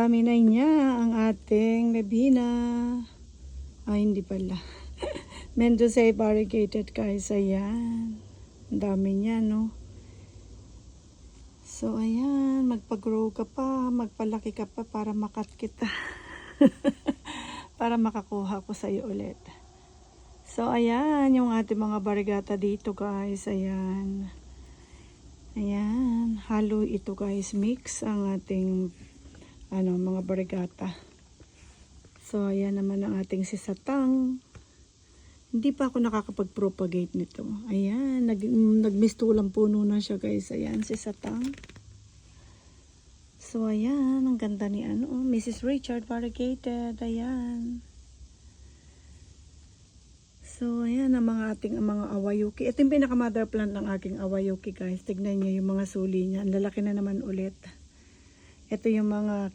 dami na niya ang ating Levina. Ay, hindi pala. Mendoza variegated guys. Ayan. Ang dami niya, no? So, ayan. Magpa-grow ka pa. Magpalaki ka pa para makat kita. Para makakuha ko sa iyo ulit. So, ayan. Yung ating mga barigata dito, guys. Ayan. Ayan. Halo ito, guys. Mix ang ating mga barigata. So, ayan naman ang ating sisatang. Hindi pa ako nakakapag-propagate nito. Ayan, nagmistulang puno na siya guys. Ayan, sisatang. So, ayan, ang ganda ni Mrs. Richard variegated. Ayan. So, ayan ang mga awayuki. Ito yung pinaka-mother plant ng aking awayuki guys. Tignan niyo yung mga suli niya. Ang lalaki na naman ulit. Ito yung mga